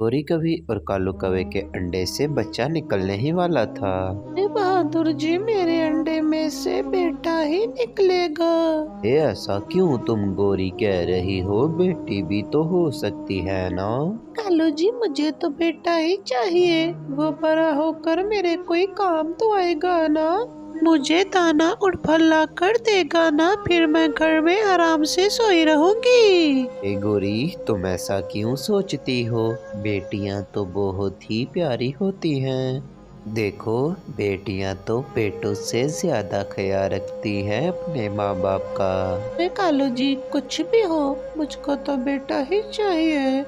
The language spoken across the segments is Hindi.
गोरी कवि और कालू कौवे के अंडे से बच्चा निकलने ही वाला था। अरे बहादुर जी, मेरे अंडे में से बेटा ही निकलेगा। ऐसा क्यों तुम गोरी कह रही हो? बेटी भी तो हो सकती है ना। कालू जी, मुझे तो बेटा ही चाहिए। वो बड़ा होकर मेरे कोई काम तो आएगा ना। मुझे दाना और फल ला कर देगा ना, फिर मैं घर में आराम से सोई रहूंगी। ए गोरी, तुम ऐसा क्यों सोचती हो? बेटियां तो बहुत ही प्यारी होती हैं। देखो, बेटियां तो बेटों से ज्यादा ख्याल रखती हैं अपने माँ बाप का। अरे कालू जी, कुछ भी हो, मुझको तो बेटा ही चाहिए।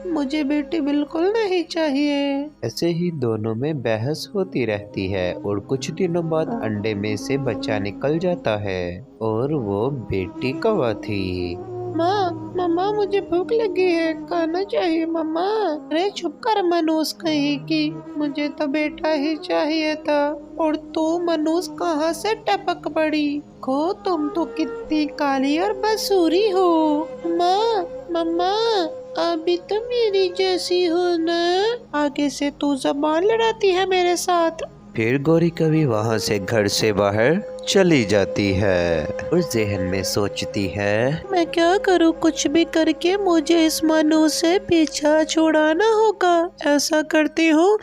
मुझे बेटी बिल्कुल नहीं चाहिए। ऐसे ही दोनों में बहस होती रहती है और कुछ दिनों बाद अंडे में से बच्चा निकल जाता है और वो बेटी कौवा थी। माँ, मम्मा, मुझे भूख लगी है, खाना चाहिए मम्मा। अरे चुप कर मनूस कहीं की, मुझे तो बेटा ही चाहिए था। और तू मनूस कहाँ से टपक पड़ी? को तुम तो कितनी काली और बसूरी हो। माँ, मम्मा, अभी तो मेरी जैसी हो ना। आगे से तू जबान लड़ाती है मेरे साथ। फिर गोरी कवि वहाँ से घर से बाहर चली जाती है और जहन में सोचती है, मैं क्या करूँ? कुछ भी करके मुझे इस मनु से पीछा छुड़ाना होगा। ऐसा करती हूँ,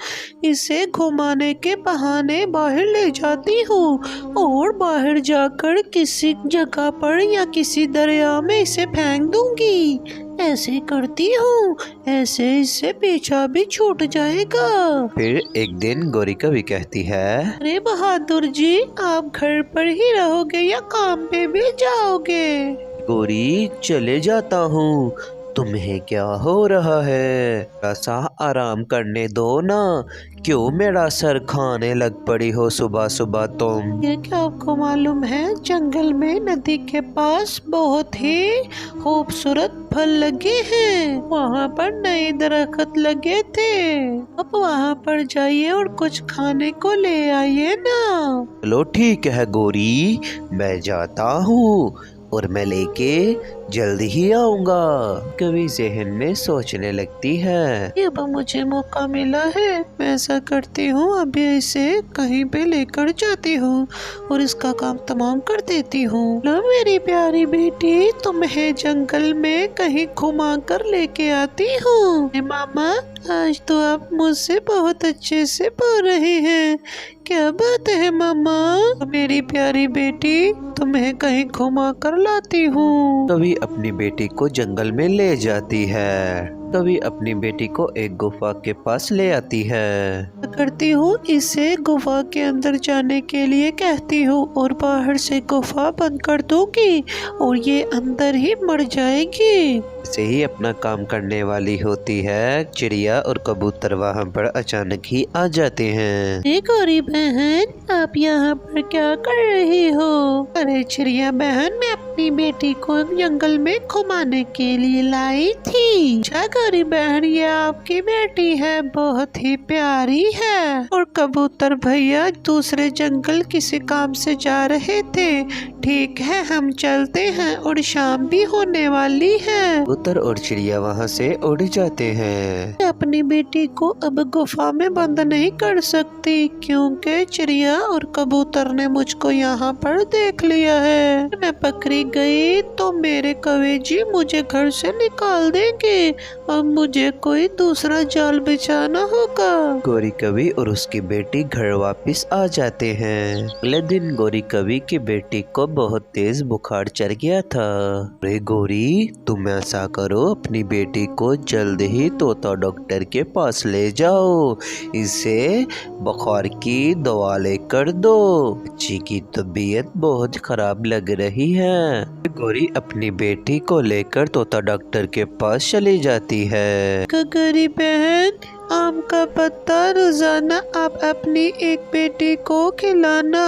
इसे घुमाने के बहाने बाहर ले जाती हूँ और बाहर जाकर किसी जगह पर या किसी दरिया में इसे फेंक दूंगी। ऐसे करती हूँ, ऐसे इससे पीछा भी छूट जाएगा। फिर एक दिन गोरी कवि कहती है, अरे बहादुर जी, आप घर पर ही रहोगे या काम पे भी जाओगे? गोरी चले जाता हूँ। तुम्हें क्या हो रहा है? थोड़ा सा आराम करने दो ना। क्यों मेरा सर खाने लग पड़ी हो सुबह सुबह तुम? ये क्या आपको मालूम है, जंगल में नदी के पास बहुत ही खूबसूरत फल लगे हैं। वहाँ पर नए दरख्त लगे थे। अब वहाँ पर जाइए और कुछ खाने को ले आइए ना। चलो ठीक है गोरी, मैं जाता हूँ और मैं लेके जल्द ही आऊंगा। कवि जहन में सोचने लगती है, ये अब मुझे मौका मिला है, मैं ऐसा करती हूँ, अभी इसे कहीं पे लेकर जाती हूँ और इसका काम तमाम कर देती हूँ। लो मेरी प्यारी बेटी, तुम्हें जंगल में कहीं घुमा कर लेके आती हूँ। मामा, आज तो आप मुझसे बहुत अच्छे से बोल रहे हैं। क्या बात है मामा? मेरी प्यारी बेटी, तुम्हें कहीं घुमा कर लाती हूँ। कवि अपनी बेटी को जंगल में ले जाती है। कवि अपनी बेटी को एक गुफा के पास ले आती है। करती हूँ, इसे गुफा के अंदर जाने के लिए कहती हूँ और बाहर से गुफा बंद कर दूंगी और ये अंदर ही मर जाएगी। से ही अपना काम करने वाली होती है, चिड़िया और कबूतर वहाँ पर अचानक ही आ जाते हैं। अरे गौरी बहन, आप यहाँ पर क्या कर रही हो? अरे चिड़िया बहन, मैं अपनी बेटी को जंगल में घुमाने के लिए लाई थी। अच्छा गौरी बहन, ये आपकी बेटी है, बहुत ही प्यारी है। और कबूतर भैया दूसरे जंगल किसी काम से जा रहे थे। ठीक है, हम चलते हैं और शाम भी होने वाली है। कबूतर और चिड़िया वहाँ से उड़ जाते हैं। मैं अपनी बेटी को अब गुफा में बंद नहीं कर सकती, क्योंकि चिड़िया और कबूतर ने मुझको यहाँ पर देख लिया है। मैं पकड़ी गई तो मेरे कवि जी मुझे घर से निकाल देंगे। अब मुझे कोई दूसरा जाल बिछाना होगा। गोरी कवि और उसकी बेटी घर वापस आ जाते हैं। अगले दिन गोरी कवि की बेटी को बहुत तेज बुखार चढ़ गया था। अरे गोरी, तुम ऐसा करो, अपनी बेटी को जल्द ही तोता डॉक्टर के पास ले जाओ। इसे बुखार की दवा लेकर दो। बच्ची की तबीयत बहुत खराब लग रही है। गोरी अपनी बेटी को लेकर तोता डॉक्टर के पास चली जाती है। गरी बहन, आम का पत्ता रोजाना आप अपनी एक बेटी को खिलाना,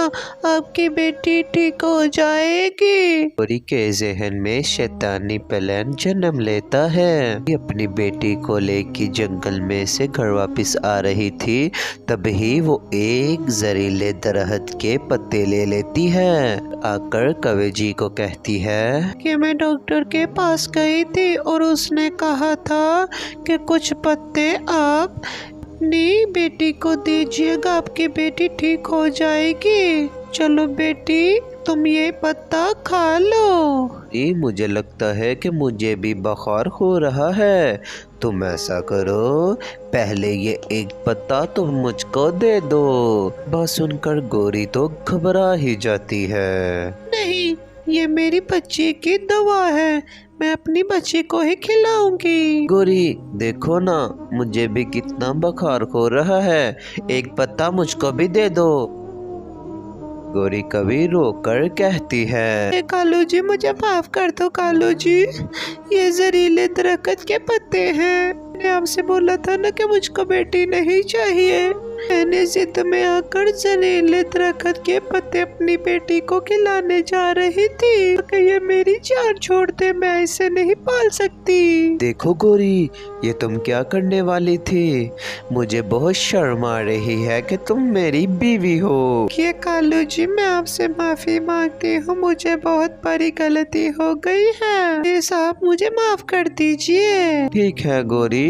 आपकी बेटी ठीक हो जाएगी। गौरी के जहन में शैतानी प्लान जन्म लेता है। ये अपनी बेटी को लेकर जंगल में से घर वापस आ रही थी, तभी वो एक जहरीले दरख्त के पत्ते ले लेती है। आकर कवि जी को कहती है कि मैं डॉक्टर के पास गई थी और उसने कहा था कि कुछ पत्ते आप अपनी बेटी को दीजिएगा, आपकी बेटी ठीक हो जाएगी। चलो बेटी तुम ये पत्ता खा लो। मुझे लगता है कि मुझे भी बुखार हो रहा है, तुम ऐसा करो पहले ये एक पत्ता तुम मुझको दे दो। बात सुनकर गौरी तो घबरा ही जाती है। नहीं, ये मेरी बच्ची की दवा है, मैं अपनी बच्ची को ही खिलाऊंगी। गौरी देखो ना, मुझे भी कितना बुखार हो रहा है, एक पत्ता मुझको भी दे दो। गौरी कवि रोकर कहती है कालू जी मुझे माफ कर दो कालू जी, ये जहरीले दरख्त के पत्ते हैं। मैंने आपसे बोला था ना कि मुझको बेटी नहीं चाहिए, मैंने जिद में आकर जहरीले दरख्त के पत्ते अपनी बेटी को खिलाने जा रही थी कि ये मेरी जान छोड़ दे, मैं इसे नहीं पाल सकती। देखो गौरी, ये तुम क्या करने वाली थी, मुझे बहुत शर्म आ रही है कि तुम मेरी बीवी हो। ये कालू जी मैं आपसे माफी मांगती हूँ, मुझे बहुत बड़ी गलती हो गई है, प्लीज आप मुझे माफ कर दीजिए। ठीक है गौरी,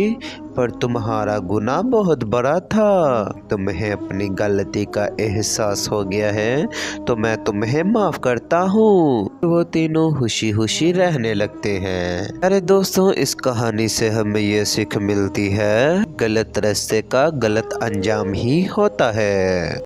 पर तुम्हारा गुनाह बहुत बड़ा था, तुम्हें अपनी गलती का एहसास हो गया है तो मैं तुम्हें माफ करता हूँ। वो तीनों खुशी खुशी रहने लगते हैं। अरे दोस्तों, इस कहानी से हमें ये सीख मिलती है, गलत रास्ते का गलत अंजाम ही होता है।